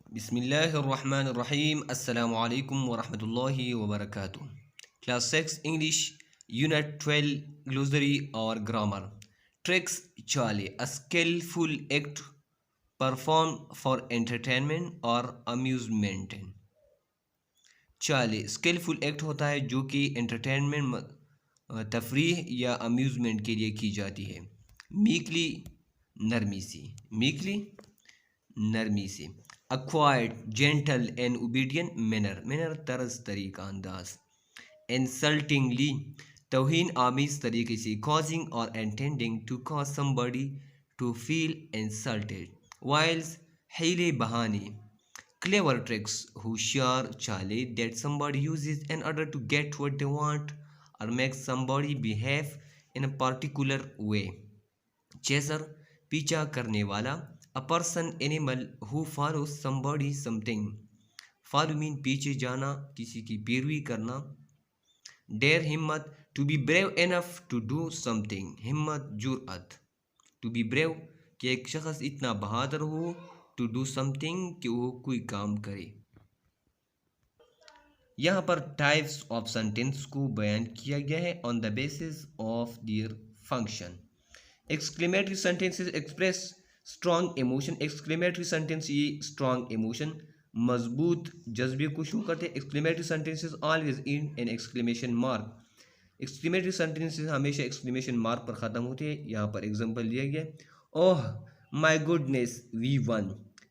बिस्मिल्लाहिर्रहमानिर्रहीम अस्सलामु अलैकुम वरहमतुल्लाहि वबरकातुह। क्लास 6 इंग्लिश यूनिट 12 ग्लोसरी और ग्रामर। ट्रिक्स चाले a skilful act perform for entertainment और अम्यूजमेंट। चाले स्किलफुल एक्ट होता है जो कि एंटरटेनमेंट तफरीह या अम्यूजमेंट के लिए की जाती है। मीकली नरमी से A quiet, gentle and obedient manner तरस तरीका अंदाज। Insultingly तौहीन आमीज तरीके से causing or intending to cause somebody to feel insulted। Whilst Healy बहाने clever tricks होशियार चाले that somebody uses in order to get what they want or make somebody behave in a particular way। Chaser पीछा करने वाला A person animal who follows somebody something। Follow mean पीछे जाना, किसी की पैरवी करना। Dare हिम्मत to be brave enough to do something। हिम्मत जुर्अत। To be brave कि एक शख्स इतना बहादुर हो to do something कि वो कोई काम करे। यहाँ पर टाइप्स ऑफ सेंटेंस को बयान किया गया है on the basis of their function। Exclamatory sentences express strong emotion. Exclamatory sentence ये स्ट्रॉन्ग इमोशन मजबूत जज्बे को शो करते हैं। Exclamatory sentences always end an exclamation mark. एक्सक्लेमेटरी सेंटेंसेस हमेशा एक्सक्लेमेशन मार्क पर ख़त्म होते हैं। यहाँ पर एग्जांपल दिया गया oh my goodness we won.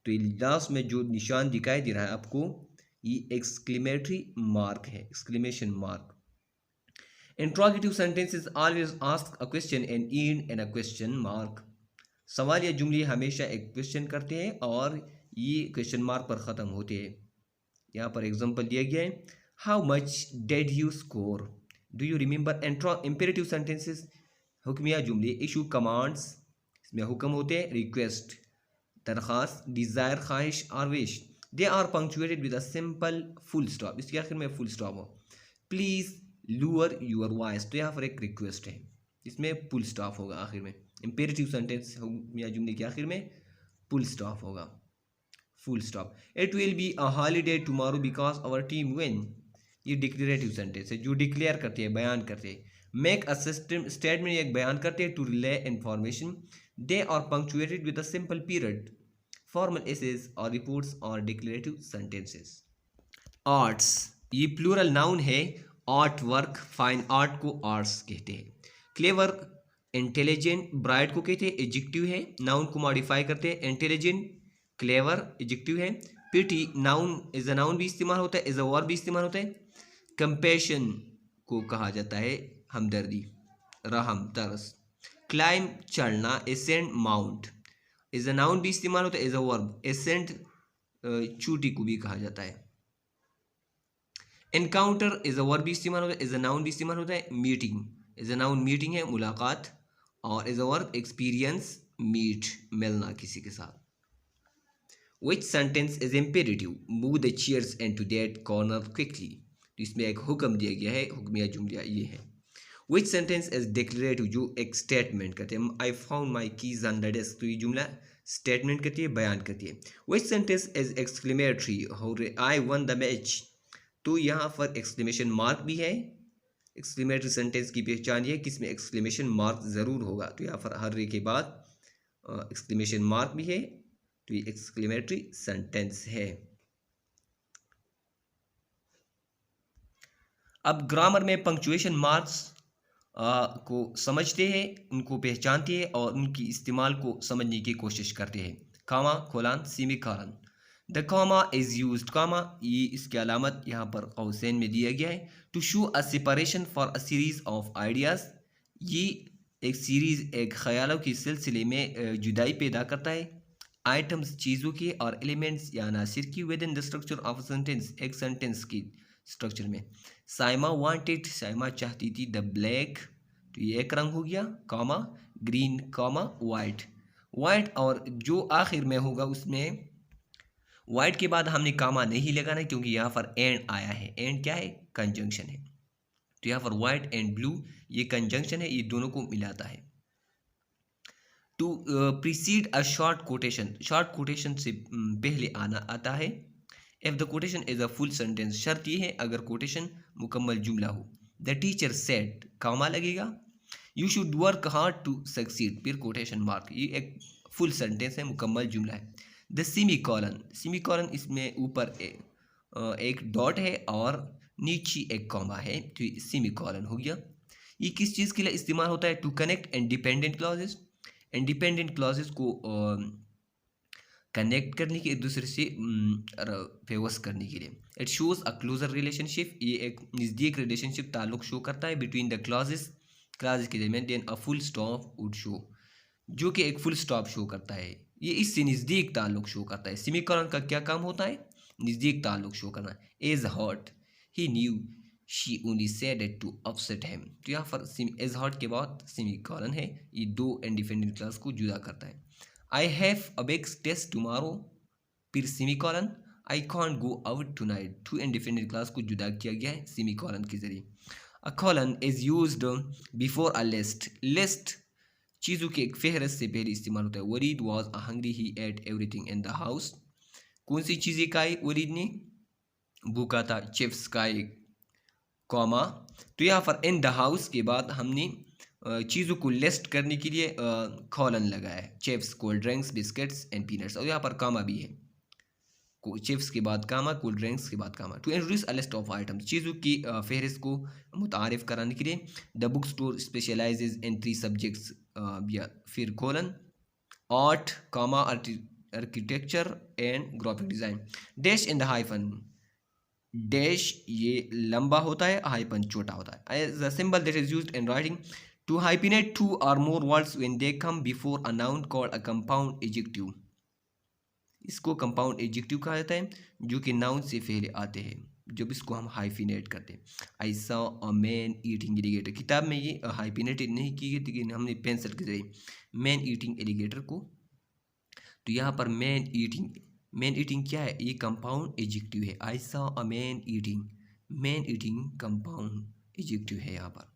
तो ये लास्ट में जो निशान दिखाई दे रहा है आपको ये एक्सक्लेमेटरी मार्क है, exclamation mark. Interrogative sentences always ask a question and end in a question mark। सवाल या जुमले हमेशा एक क्वेश्चन करते हैं और ये क्वेश्चन मार्क पर ख़त्म होते हैं। यहाँ पर एग्जांपल दिया गया है how much did you score. Do you remember. Imperative sentences हुक्मिया जुमले इशू कमांड्स, इसमें हुक्म होते हैं। रिक्वेस्ट दरख्वास्त, डिज़ायर ख्वाहिश और wish. They are punctuated with a simple full stop, इसके आखिर में फुल स्टॉप हो। प्लीज़ लूअर योर वॉइस, तो यहाँ पर एक रिक्वेस्ट है, इसमें फुल स्टॉप होगा आखिर में। इंपेरेटिव सेंटेंस या जुमले के आखिर में फुल स्टॉप होगा, full stop. It will be a holiday tomorrow because our team win. ये डिक्लेरेटिव सेंटेंस है जो डिक्लेयर करते हैं, बयान करते हैं। मेक अ स्टेटमेंट एक बयान करते हैं। To relay information. They are punctuated with a simple period. Formal essays और रिपोर्ट्स और डिक्लेरेटिव सेंटेंसेस। आर्ट्स ये प्लूरल नाउन है। आर्ट वर्क, फाइन आर्ट को आर्ट्स कहते हैं। क्लेवर इंटेलिजेंट, ब्राइट को कहते हैं, एडजेक्टिव है, नाउन को मॉडिफाई करते हैं। इंटेलिजेंट क्लेवर एडजेक्टिव है। पिटी नाउन एज अ नाउन भी इस्तेमाल होता है, एज अ वर्ब भी इस्तेमाल होता है। कंपैशन को कहा जाता है हमदर्दी, रहम, तरस। क्लाइम चढ़ना, ascend mount as a noun भी इस्तेमाल होता है, एज अ वर्ब। एसेंड चोटी को भी कहा जाता है। एनकाउंटर एज अ वर्ब भी इस्तेमाल होता है, एज अ नाउन भी इस्तेमाल होता है। Meeting as a noun meeting है, मुलाकात, और as a verb experience, meet, मिलना किसी के साथ। Which sentence is imperative. Move the chairs into that corner quickly. तो इसमें एक हुक्म दिया गया है, हुक्मिया जुमला ये है। विच सेंटेंस इज डिक्लेरेटिव, जो एक स्टेटमेंट करते हैं। I found my keys on the desk, तो ये जुमला स्टेटमेंट करती है, बयान करती है। विच sentence is exclamatory, I one the match, तो यहाँ पर एक्सक्लेमेशन मार्क भी है। एक्सक्लेमेटरी सेंटेंस की पहचान ये कि इसमें एक्सक्लेमेशन मार्क ज़रूर होगा, तो यहाँ पर हर रे के बाद एक्सक्लेमेशन मार्क भी है, तो ये एक्सक्लेमेटरी सेंटेंस है। अब ग्रामर में पंक्चुएशन मार्क्स को समझते हैं, उनको पहचानते हैं और उनकी इस्तेमाल को समझने की कोशिश करते हैं। Comma colon semicolon. The comma is used, comma ये इसकी अलामत यहाँ पर कौसैन में दिया गया है। To show a separation for a series of ideas, ये एक सीरीज, एक ख्यालों के सिलसिले में जुदाई पैदा करता है। आइटम्स चीज़ों के और एलिमेंट्स या अनासिर की with in the structure of sentence, एक सेंटेंस की स्ट्रक्चर में। साइमा वांटेड, साइमा चाहती थी। द ब्लैक, तो ये एक रंग हो गया, कामा ग्रीन, कामा वाइट। वाइट और जो आखिर में होगा उसमें वाइट के बाद हमने कामा नहीं लगाना क्योंकि यहाँ पर एंड आया है। एंड क्या है, कंजंक्शन है, तो यहाँ पर वाइट एंड ब्लू ये कंजंक्शन है, ये दोनों को मिलाता है। To precede a short quotation, short quotation से पहले आना आता है। If the quotation is a full sentence, शर्त ये है अगर कोटेशन मुकम्मल जुमला हो। द टीचर सेड, कॉमा लगेगा। You should work hard to succeed, फिर कोटेशन मार्क, ये एक फुल सेंटेंस है, मुकम्मल जुमला है। The semi colon, semi colon इसमें ऊपर एक डॉट है और नीचे एक कॉमा है, तो सेमी कॉलन हो गया। ये किस चीज़ के लिए इस्तेमाल होता है? To connect independent clauses, independent clauses को कनेक्ट करने के, एक दूसरे से फेवस करने के लिए। It shows a closer relationship, ये एक नज़दीक रिलेशनशिप ताल्लुक शो करता है बिटवीन द क्लॉजेस, क्लॉजेस के दरमियान। Then a full stop would show, जो कि एक फुल स्टॉप शो करता है, ये इससे नज़दीक ताल्लुक शो करता है। सेमीकोलन का क्या काम होता है? नज़दीक ताल्लुक शो करना। As hot he knew she only said it to upset him, तो यहाँ पर एज हॉट के बाद सेमीकोलन है, ये दो इंडिपेंडेंट क्लॉज को जुदा करता है। I have a big test tomorrow, फिर semicolon. I can't go out tonight, two independent clause को जुदा किया गया है सेमीकोलन के जरिए। A colon is used before a list, list चीज़ों की एक फहरस्त से पहले इस्तेमाल होता है। Wareed was a hungry he ate everything in the house, कौन सी चीज़ें खाई वरीद ने? भूखा था। चिप्स खाए, कॉमा। तो यहाँ पर इन द हाउस के बाद हमने चीज़ों को लिस्ट करने के लिए कॉलन लगाया है। Chips, cold drinks, biscuits and peanuts, और यहाँ पर कामा भी है। चिप्स के बाद कामा, कोल्ड ड्रिंक्स के बाद comma. To introduce a list of items, चीज़ों की फहरिस्त को मुतारिफ कराने के लिए। The book store specialises in 3 subjects, फिर colon, art, comma, architecture and graphic design. Dash in the hyphen, dash ये लंबा होता है, हाइफन छोटा होता है। As a symbol that is used in writing to hyphenate 2 or more words when they come before a noun called a compound adjective, इसको compound adjective कहा जाता है, जो कि नाउन से पहले आते हैं, जब इसको हम हाइफिनेट करते हैं। I saw a man eating alligator, किताब में ये हाइफिनेटेड नहीं की गई, लेकिन हमने पेंसिल के जरिए मैन ईटिंग एलिगेटर को। तो यहाँ पर मैन ईटिंग, मैन ईटिंग क्या है? ये कंपाउंड एडजेक्टिव है। I saw a man eating, man eating compound adjective है यहाँ पर।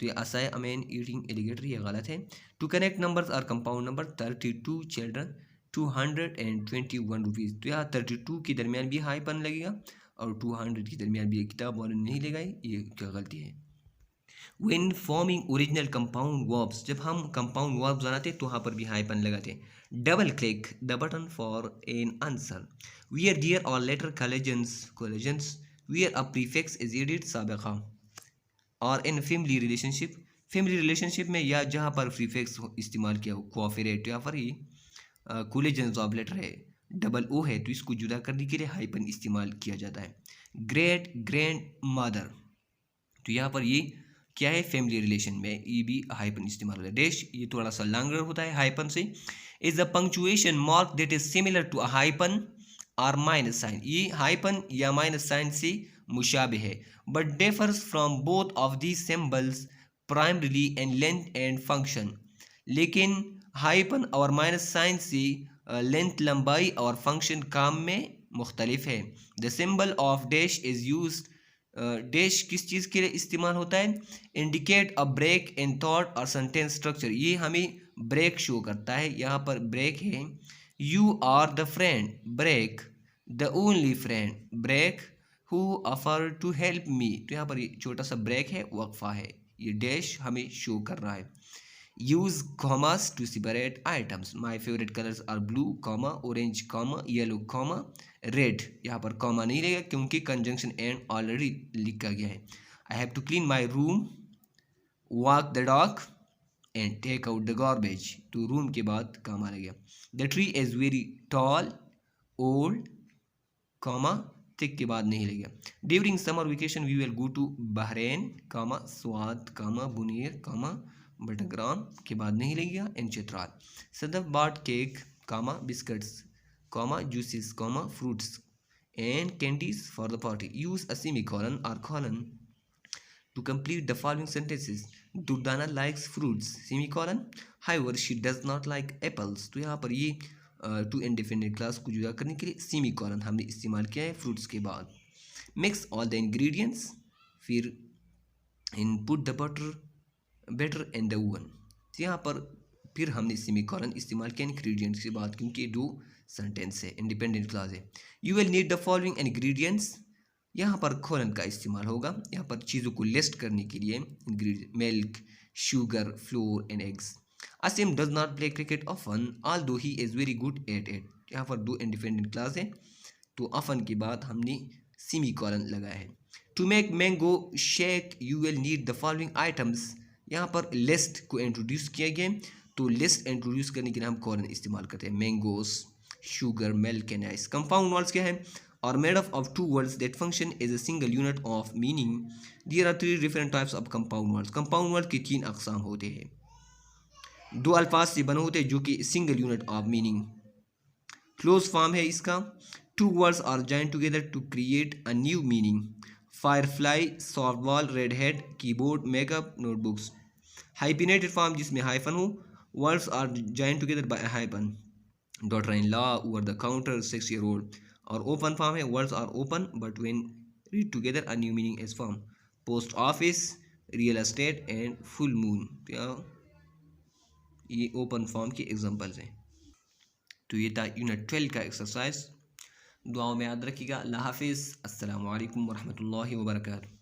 तो ये असाय अ मैन ईटिंग एलिगेटर, ये गलत है। To connect numbers or compound number, 32 children 221 rupees, तो यहाँ 32 के दरमियान भी हाइपन लगेगा और 200 के दरमियान भी, किताब वालों ने नहीं लगाई, ये क्या गलती है। When forming original compound verbs, जब हम compound verbs बनाते तो वहाँ पर भी हाइपन लगाते। Double click the button for an answer, where there or later collisions where a prefix is added साबिक़ा, और in family relationship, family relationship में या जहाँ पर प्रीफिक्स इस्तेमाल किया हो, कोऑफरेट, यहाँ पर ही कोलिजन ऑफ लेटर है, डबल ओ है, तो इसको जुदा करने के लिए हाइपन इस्तेमाल किया जाता है। ग्रेट ग्रैंड मदर, तो यहाँ पर ये क्या है? फैमिली रिलेशन में ये भी हाइपन इस्तेमाल होता है। डैश ये थोड़ा सा लॉन्गर होता है हाइपन से। Is a punctuation mark that is similar to a hyphen और माइनस साइन, ये हाइपन या माइनस साइन से मुशाबे है, but differs from both of these symbols primarily in length and function, लेकिन हाइपन और माइनस साइन से लेंथ लंबाई और फंक्शन काम में मुख्तलिफ है। The symbol of dash is use, dash किस चीज़ के लिए इस्तेमाल होता है? Indicate a break in thought और सेंटेंस स्ट्रक्चर, ये हमें ब्रेक शो करता है। यहाँ पर ब्रेक है, you are the friend, break the only friend, break who offer to help me, तो यहाँ पर छोटा सा ब्रेक है, वक्फा है, ये डैश हमें शो कर रहा है। Use commas to separate items, my favourite colours are blue comma orange comma yellow comma red, यहाँ पर कॉमा नहीं रहेगा क्योंकि कंजंक्शन एंड ऑलरेडी लिखा गया है। I have to clean my room, walk the dog and take out the garbage, तो room के बाद कॉमा लगेगा। The tree is very tall old comma thick के बाद नहीं लगेगा। During summer vacation we will go to Bahrain comma Swat comma Buner comma Battagram के बाद नहीं लगेगा। In Chitral Sadaf bought cake comma biscuits comma juices comma fruits and candies for the party. Use a semicolon और colon to complete the following sentences. Durdana likes fruits semicolon, however she does not like apples, तो यहाँ पर ये to indefinite class को जुदा करने के लिए सेमीकोलन हमने इस्तेमाल किया है फ्रूट्स के बाद। मिक्स ऑल द इंग्रेडिएंट्स, फिर in put the butter in the oven, तो यहाँ पर फिर हमने सेमीकोलन इस्तेमाल किया इंग्रेडिएंट्स की बात, क्योंकि दो सेंटेंस है, इंडिपेंडेंट क्लास है। You will need the following ingredients, यहाँ पर कोलन का इस्तेमाल होगा, यहाँ पर चीज़ों को लिस्ट करने के लिए। Milk, sugar, flour and eggs. Asim does not play cricket often although he is very good at it. यहाँ पर दो इंडिपेंडेंट क्लास है, तो ऑफन के बाद हमने सेमीकोलन लगाया है। To make mango shake you will need the following items, यहाँ पर लिस्ट को इंट्रोड्यूस किया गया, तो लिस्ट इंट्रोड्यूस करने के लिए हम कोलन इस्तेमाल करते हैं। Mangoes, sugar, milk and ice. Compound words क्या है? Are made up of two words that function as a single unit of meaning. There are three different types of compound words. Compound word के तीन अकसाम होते हैं, दो अल्फाज से बने होते हैं जो कि single unit of meaning. Close form है इसका, two words are joined together to create a new meaning. Firefly, softball, red head, keyboard, makeup, notebooks. Hyphenated form जिसमें हाइफन हो, words are joined together by hyphen. Daughter in law, over the counter, 6 year old। और open form है, words are open but when read together a new meaning is form. Post office, real estate and full moon, ये open form के examples हैं। तो ये था unit 12 का exercise. दुआओं में याद रखिएगा। अल्लाह हाफिज़। अस्सलामु अलैकुम वरहमतुल्लाहि वबरकातुहू।